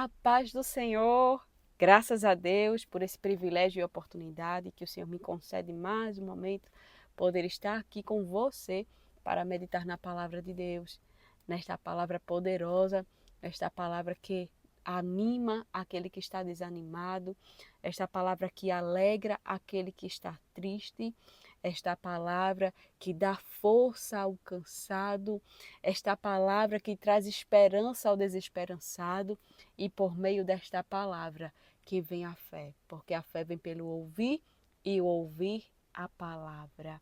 A paz do Senhor, graças a Deus por esse privilégio e oportunidade que o Senhor me concede mais um momento, poder estar aqui com você para meditar na palavra de Deus, nesta palavra poderosa, esta palavra que anima aquele que está desanimado, esta palavra que alegra aquele que está triste, esta palavra que dá força ao cansado, esta palavra que traz esperança ao desesperançado e por meio desta palavra que vem a fé, porque a fé vem pelo ouvir e o ouvir a palavra,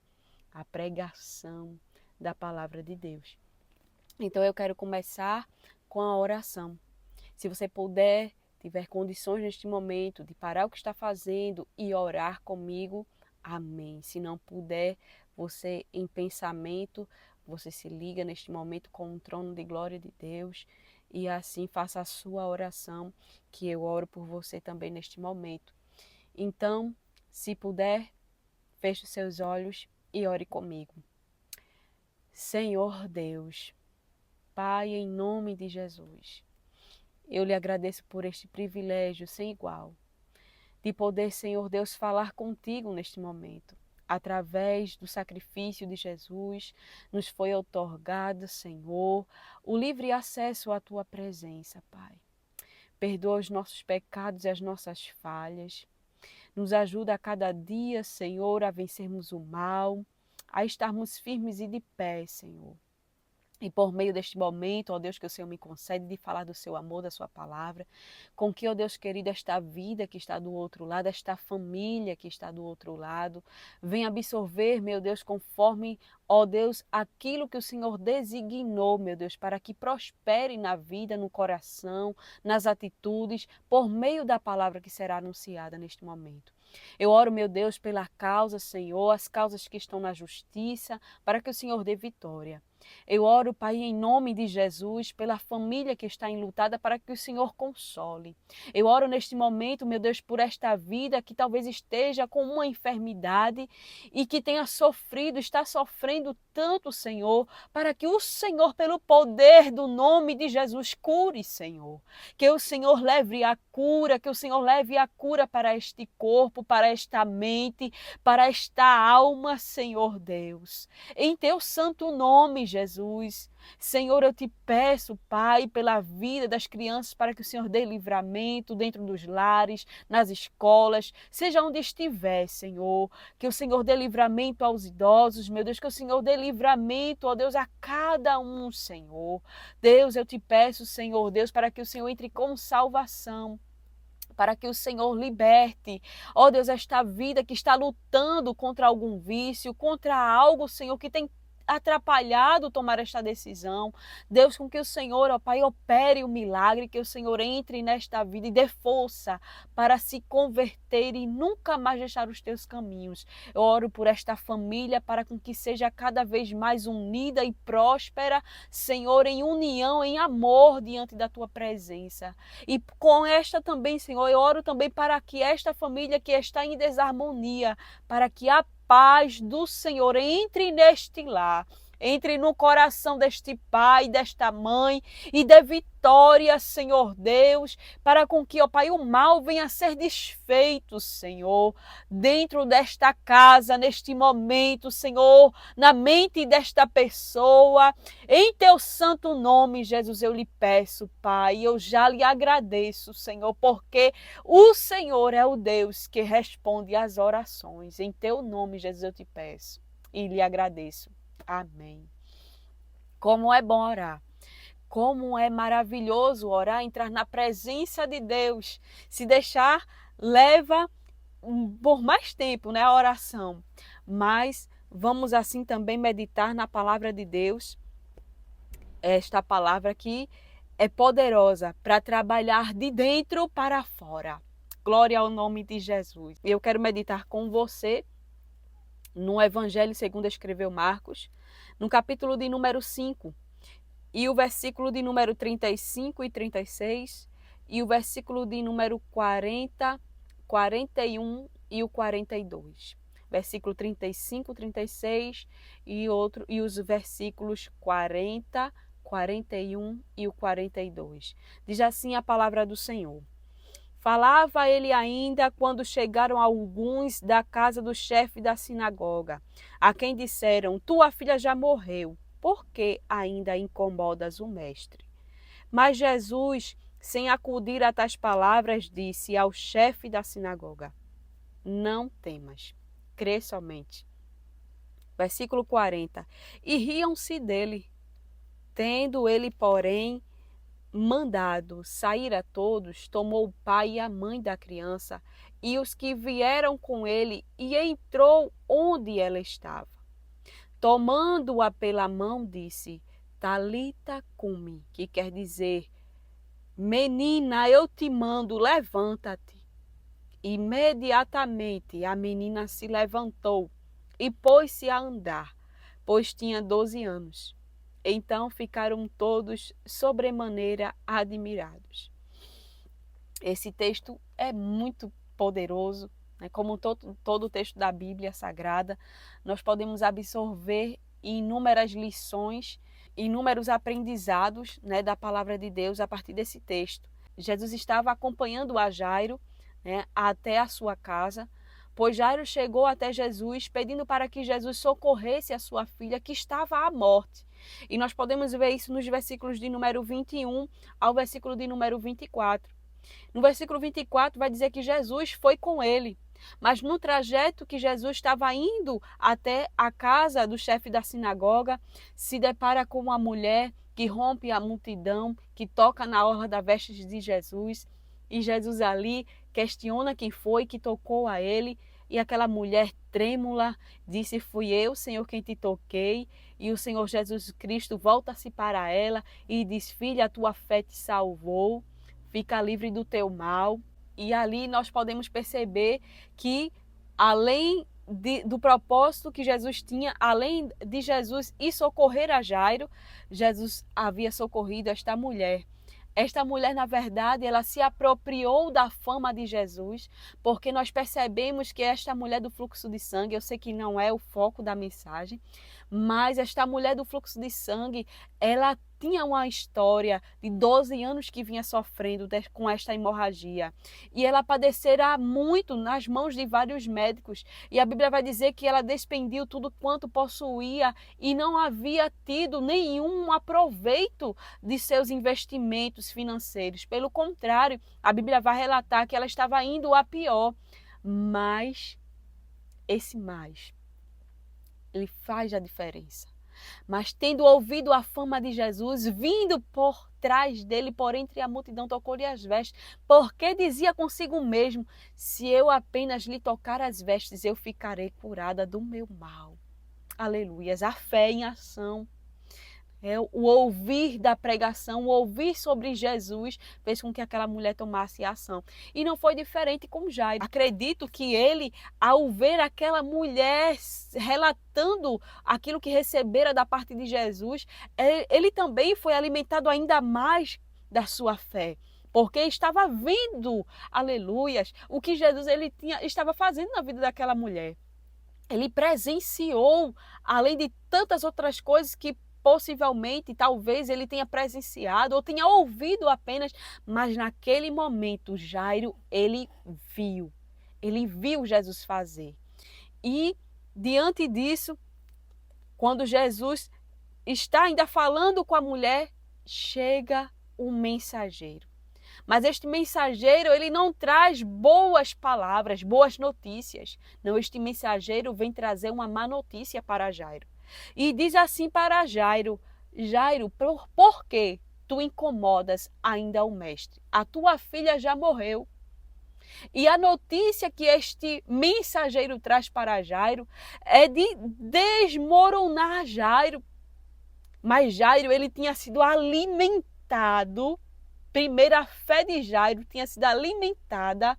a pregação da palavra de Deus. Então eu quero começar com a oração. Se você puder, tiver condições neste momento de parar o que está fazendo e orar comigo, amém. Se não puder, você em pensamento, você se liga neste momento com o trono de glória de Deus e assim faça a sua oração, que eu oro por você também neste momento. Então, se puder, feche os seus olhos e ore comigo. Senhor Deus, Pai, em nome de Jesus, eu lhe agradeço por este privilégio sem igual, de poder, Senhor Deus, falar contigo neste momento. Através do sacrifício de Jesus, nos foi outorgado, Senhor, o livre acesso à tua presença, Pai. Perdoa os nossos pecados e as nossas falhas. Nos ajuda a cada dia, Senhor, a vencermos o mal, a estarmos firmes e de pé, Senhor. E por meio deste momento, ó Deus, que o Senhor me concede de falar do seu amor, da sua palavra, com que, ó Deus querido, esta vida que está do outro lado, esta família que está do outro lado, venha absorver, meu Deus, conforme, ó Deus, aquilo que o Senhor designou, meu Deus, para que prospere na vida, no coração, nas atitudes, por meio da palavra que será anunciada neste momento. Eu oro, meu Deus, pela causa, Senhor, as causas que estão na justiça, para que o Senhor dê vitória. Eu oro, Pai, em nome de Jesus, pela família que está enlutada, para que o Senhor console. Eu oro neste momento, meu Deus, por esta vida que talvez esteja com uma enfermidade e que tenha sofrido, está sofrendo tanto, Senhor, para que o Senhor, pelo poder do nome de Jesus, cure, Senhor. Que o Senhor leve a cura, que o Senhor leve a cura para este corpo, para esta mente, para esta alma, Senhor Deus. Em teu santo nome, Jesus. Senhor, eu te peço, Pai, pela vida das crianças, para que o Senhor dê livramento dentro dos lares, nas escolas, seja onde estiver, Senhor. Que o Senhor dê livramento aos idosos, meu Deus, que o Senhor dê livramento, ó Deus, a cada um, Senhor. Deus, eu te peço, Senhor, Deus, para que o Senhor entre com salvação, para que o Senhor liberte, ó Deus, esta vida que está lutando contra algum vício, contra algo, Senhor, que tem atrapalhado tomar esta decisão. Deus, com que o Senhor, ó Pai, opere o milagre, que o Senhor entre nesta vida e dê força para se converter e nunca mais deixar os teus caminhos. Eu oro por esta família para com que seja cada vez mais unida e próspera, Senhor, em união, em amor diante da tua presença. E com esta também, Senhor, eu oro também para que esta família que está em desarmonia, para que a paz do Senhor entre neste lar, entre no coração deste pai, desta mãe e dê vitória, Senhor Deus, para com que, ó Pai, o mal venha a ser desfeito, Senhor, dentro desta casa, neste momento, Senhor, na mente desta pessoa. Em teu santo nome, Jesus, eu lhe peço, Pai, eu já lhe agradeço, Senhor, porque o Senhor é o Deus que responde às orações. Em teu nome, Jesus, eu te peço e lhe agradeço. Amém. Como é bom orar. Como é maravilhoso orar, entrar na presença de Deus. Se deixar, leva por mais tempo, né, a oração. Mas vamos assim também meditar na palavra de Deus. Esta palavra que é poderosa para trabalhar de dentro para fora. Glória ao nome de Jesus. Eu quero meditar com você no Evangelho segundo escreveu Marcos, no capítulo de número 5, e o versículo de número 35 e 36, e o versículo de número 40, 41 e o 42. Versículo 35, 36 e os versículos 40, 41 e o 42. Diz assim a palavra do Senhor. Falava ele ainda quando chegaram alguns da casa do chefe da sinagoga, a quem disseram: tua filha já morreu, por que ainda incomodas o mestre? Mas Jesus, sem acudir a tais palavras, disse ao chefe da sinagoga: não temas, crê somente. Versículo 40. E riam-se dele. Tendo ele, porém, mandado sair a todos, tomou o pai e a mãe da criança e os que vieram com ele e entrou onde ela estava. Tomando-a pela mão, disse: Talita cumi, que quer dizer: menina, eu te mando, levanta-te. Imediatamente a menina se levantou e pôs-se a andar, pois tinha 12 anos. Então ficaram todos sobremaneira admirados. Esse texto é muito poderoso, né? Como todo o texto da Bíblia Sagrada, nós podemos absorver inúmeras lições, inúmeros aprendizados, né, da palavra de Deus a partir desse texto. Jesus estava acompanhando a Jairo, né, até a sua casa, pois Jairo chegou até Jesus pedindo para que Jesus socorresse a sua filha que estava à morte. E nós podemos ver isso nos versículos de número 21 ao versículo de número 24. No versículo 24 vai dizer que Jesus foi com ele, mas no trajeto que Jesus estava indo até a casa do chefe da sinagoga, se depara com uma mulher que rompe a multidão, que toca na orla da veste de Jesus, e Jesus ali questiona quem foi que tocou a ele, e aquela mulher trêmula disse: fui eu, Senhor, quem te toquei. E o Senhor Jesus Cristo volta-se para ela e diz: filha, a tua fé te salvou, fica livre do teu mal. E ali nós podemos perceber que, além do propósito que Jesus tinha, além de Jesus ir socorrer a Jairo, Jesus havia socorrido esta mulher. Esta mulher, na verdade, ela se apropriou da fama de Jesus, porque nós percebemos que esta mulher do fluxo de sangue, eu sei que não é o foco da mensagem, mas esta mulher do fluxo de sangue, ela tinha uma história de 12 anos que vinha sofrendo com esta hemorragia. E ela padecera muito nas mãos de vários médicos. E a Bíblia vai dizer que ela despendiu tudo quanto possuía e não havia tido nenhum aproveito de seus investimentos financeiros. Pelo contrário, a Bíblia vai relatar que ela estava indo a pior. Mas esse mais, ele faz a diferença. Mas tendo ouvido a fama de Jesus, vindo por trás dele, por entre a multidão, tocou-lhe as vestes, porque dizia consigo mesmo: se eu apenas lhe tocar as vestes, eu ficarei curada do meu mal. Aleluias, a fé em ação. O ouvir da pregação, o ouvir sobre Jesus, fez com que aquela mulher tomasse ação. E não foi diferente com Jairo. Acredito que ele, ao ver aquela mulher relatando aquilo que recebera da parte de Jesus, ele também foi alimentado ainda mais da sua fé. Porque estava vendo, aleluias, o que Jesus estava fazendo na vida daquela mulher. Ele presenciou, além de tantas outras coisas que possivelmente, talvez ele tenha presenciado ou tenha ouvido apenas, mas naquele momento Jairo, ele viu Jesus fazer. E diante disso, quando Jesus está ainda falando com a mulher, chega um mensageiro. Mas este mensageiro, ele não traz boas palavras, boas notícias. Não, este mensageiro vem trazer uma má notícia para Jairo. E diz assim para Jairo: Jairo, por que tu incomodas ainda o mestre? A tua filha já morreu. E a notícia que este mensageiro traz para Jairo é de desmoronar Jairo. Mas Jairo, ele tinha sido alimentado. Primeiro, a fé de Jairo tinha sido alimentada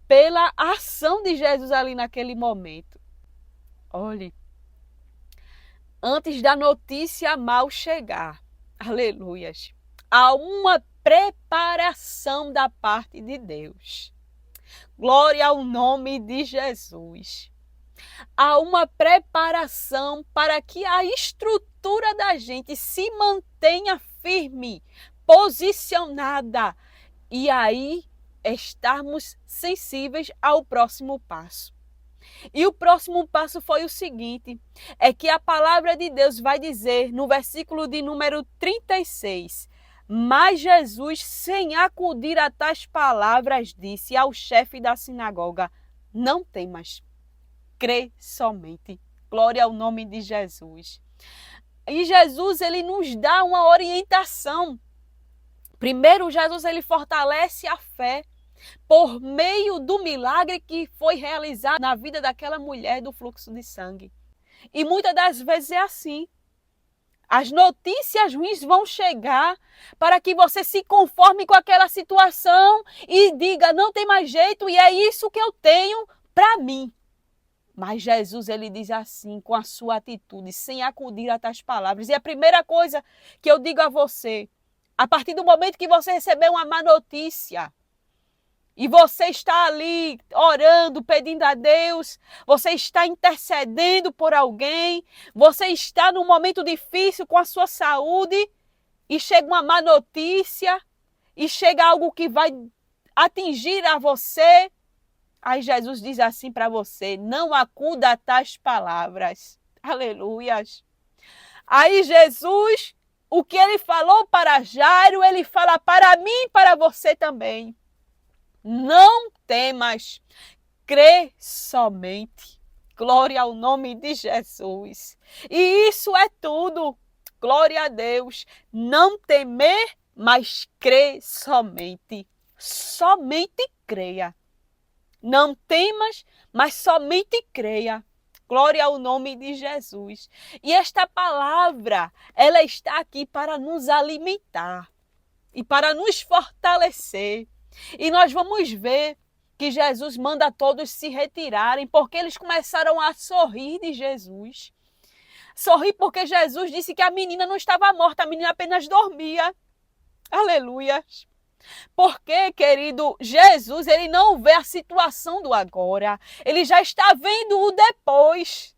pela ação de Jesus ali naquele momento. Olhe, antes da notícia mal chegar, aleluias, há uma preparação da parte de Deus. Glória ao nome de Jesus. Há uma preparação para que a estrutura postura da gente se mantenha firme, posicionada, e aí estarmos sensíveis ao próximo passo. E o próximo passo foi o seguinte, é que a palavra de Deus vai dizer no versículo de número 36, mas Jesus, sem acudir a tais palavras, disse ao chefe da sinagoga, não temas, crê somente. Glória ao nome de Jesus. E Jesus, ele nos dá uma orientação. Primeiro, Jesus, ele fortalece a fé por meio do milagre que foi realizado na vida daquela mulher do fluxo de sangue. E muitas das vezes é assim. As notícias ruins vão chegar para que você se conforme com aquela situação e diga, não tem mais jeito e é isso que eu tenho para mim. Mas Jesus, ele diz assim, com a sua atitude, sem acudir a tais palavras. E a primeira coisa que eu digo a você, a partir do momento que você receber uma má notícia, e você está ali orando, pedindo a Deus, você está intercedendo por alguém, você está num momento difícil com a sua saúde e chega uma má notícia e chega algo que vai atingir a você. Aí Jesus diz assim para você, não acuda a tais palavras. Aleluias. Aí Jesus, o que ele falou para Jairo, ele fala para mim e para você também. Não temas, crê somente. Glória ao nome de Jesus. E isso é tudo. Glória a Deus. Não temer, mas crê somente. Somente creia. Não temas, mas somente creia. Glória ao nome de Jesus. E esta palavra, ela está aqui para nos alimentar e para nos fortalecer. E nós vamos ver que Jesus manda todos se retirarem, porque eles começaram a sorrir de Jesus. Sorrir porque Jesus disse que a menina não estava morta, a menina apenas dormia. Aleluia. Porque, querido, Jesus, ele não vê a situação do agora. Ele já está vendo o depois.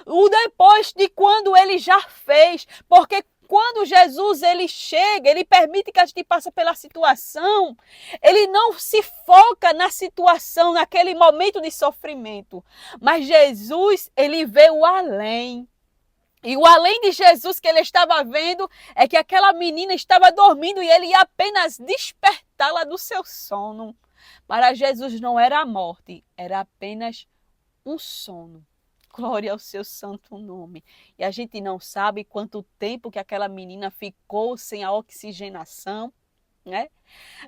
O depois de quando ele já fez. Porque quando Jesus ele chega, ele permite que a gente passe pela situação, ele não se foca na situação, naquele momento de sofrimento. Mas Jesus, ele vê o além. E o além de Jesus que ele estava vendo é que aquela menina estava dormindo e ele ia apenas despertá-la do seu sono. Para Jesus não era a morte, era apenas um sono. Glória ao seu santo nome. E a gente não sabe quanto tempo que aquela menina ficou sem a oxigenação, né?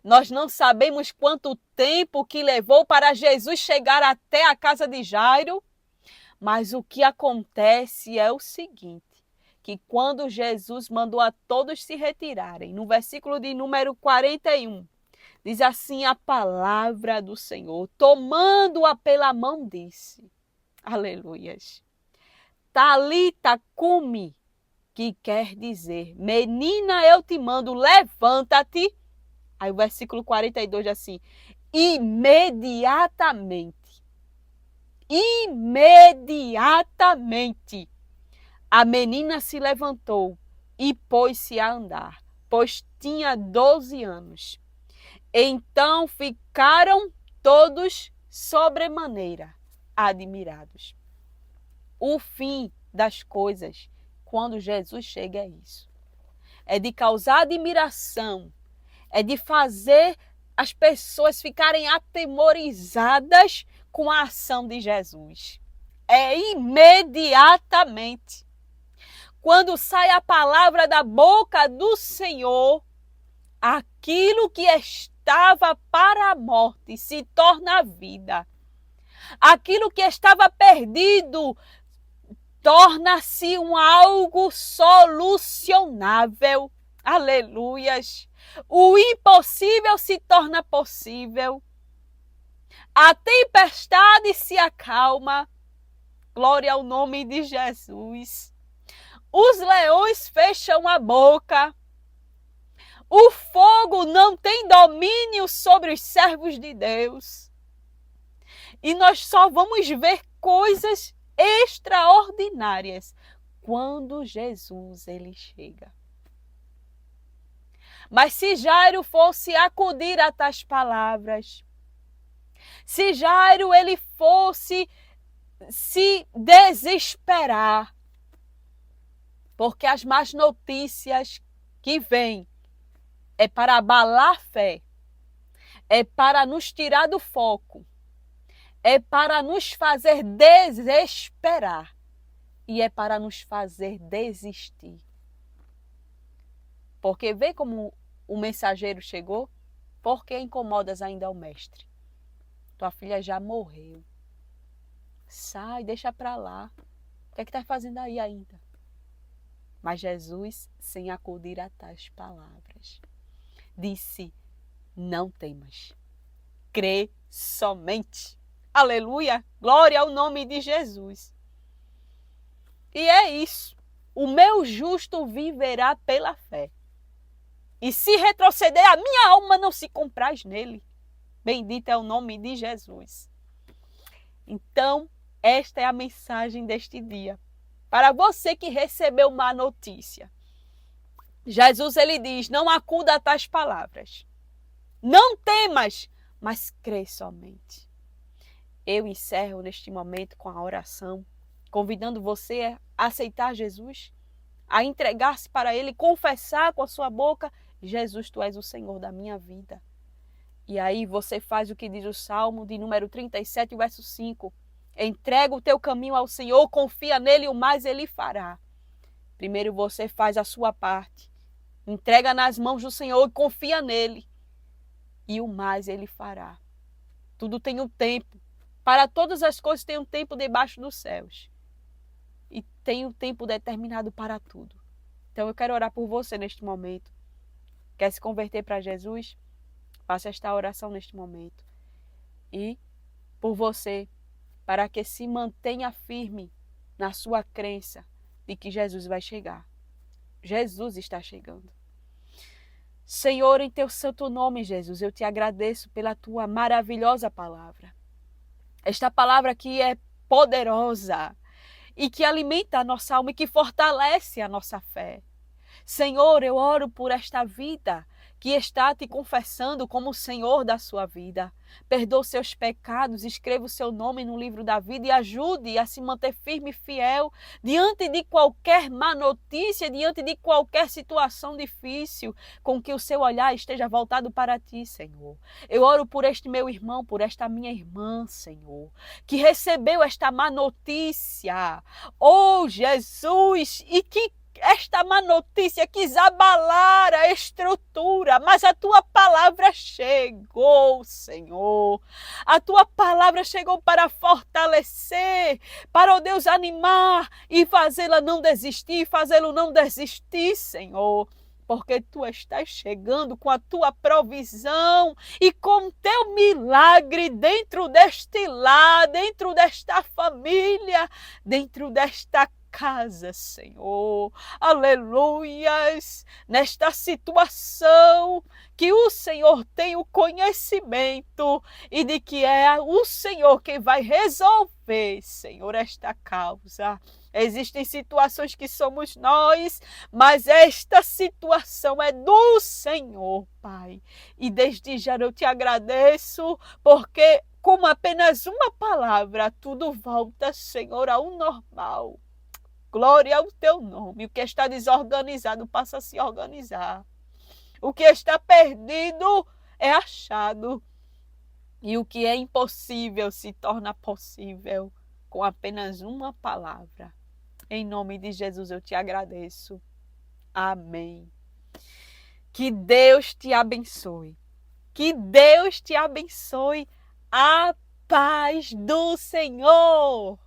Nós não sabemos quanto tempo que levou para Jesus chegar até a casa de Jairo. Mas o que acontece é o seguinte, que quando Jesus mandou a todos se retirarem, no versículo de número 41, diz assim a palavra do Senhor, tomando-a pela mão, disse, aleluias, Talita cumi, que quer dizer, menina, eu te mando, levanta-te. Aí o versículo 42 diz assim, imediatamente a menina se levantou e pôs-se a andar, pois tinha 12 anos. Então ficaram todos sobremaneira admirados. O fim das coisas, quando Jesus chega, é isso. É de causar admiração, é de fazer as pessoas ficarem atemorizadas com a ação de Jesus. É imediatamente. Quando sai a palavra da boca do Senhor, aquilo que estava para a morte se torna vida. Aquilo que estava perdido torna-se algo solucionável. Aleluias. O impossível se torna possível. A tempestade se acalma. Glória ao nome de Jesus. Os leões fecham a boca. O fogo não tem domínio sobre os servos de Deus. E nós só vamos ver coisas extraordinárias quando Jesus ele chega. Mas se Jairo fosse acudir a tais palavras, se Jairo ele fosse se desesperar, porque as más notícias que vêm é para abalar a fé, é para nos tirar do foco, é para nos fazer desesperar e é para nos fazer desistir. Porque vê como o mensageiro chegou? Porque incomodas ainda o mestre? Tua filha já morreu. Sai, deixa para lá. O que é que está fazendo aí ainda? Mas Jesus, sem acudir a tais palavras, disse: não temas, crê somente. Aleluia, glória ao nome de Jesus. E é isso. O meu justo viverá pela fé. E se retroceder, a minha alma não se compraz nele. Bendito é o nome de Jesus. Então, esta é a mensagem deste dia. Para você que recebeu má notícia. Jesus, ele diz, não acuda a tais palavras. Não temas, mas crê somente. Eu encerro neste momento com a oração, convidando você a aceitar Jesus, a entregar-se para Ele, confessar com a sua boca, Jesus, Tu és o Senhor da minha vida. E aí você faz o que diz o Salmo de número 37, verso 5. Entrega o teu caminho ao Senhor, confia nele, o mais Ele fará. Primeiro você faz a sua parte. Entrega nas mãos do Senhor e confia nele. E o mais Ele fará. Tudo tem um tempo. Para todas as coisas tem um tempo debaixo dos céus. E tem um tempo determinado para tudo. Então eu quero orar por você neste momento. Quer se converter para Jesus? Faça esta oração neste momento. E por você, para que se mantenha firme na sua crença de que Jesus vai chegar. Jesus está chegando. Senhor, em teu santo nome, Jesus, eu te agradeço pela tua maravilhosa palavra. Esta palavra aqui é poderosa e que alimenta a nossa alma e que fortalece a nossa fé. Senhor, eu oro por esta vida que está te confessando como o Senhor da sua vida. Perdoa os seus pecados, escreva o seu nome no livro da vida e ajude a se manter firme e fiel diante de qualquer má notícia, diante de qualquer situação difícil, com que o seu olhar esteja voltado para ti, Senhor. Eu oro por este meu irmão, por esta minha irmã, Senhor, que recebeu esta má notícia. Oh, Jesus, e que esta má notícia quis abalar a estrutura, mas a tua palavra chegou, Senhor. A tua palavra chegou para fortalecer, para, ó Deus, animar e fazê-la não desistir, fazê-lo não desistir, Senhor. Porque tu estás chegando com a tua provisão e com teu milagre dentro deste lar, dentro desta família, dentro desta casa, Senhor. Aleluias! Nesta situação que o Senhor tem o conhecimento e de que é o Senhor quem vai resolver, Senhor, esta causa. Existem situações que somos nós, mas esta situação é do Senhor, Pai. E desde já eu te agradeço, porque com apenas uma palavra, tudo volta, Senhor, ao normal. Glória ao teu nome. O que está desorganizado passa a se organizar. O que está perdido é achado. E o que é impossível se torna possível com apenas uma palavra. Em nome de Jesus eu te agradeço. Amém. Que Deus te abençoe. Que Deus te abençoe. A paz do Senhor.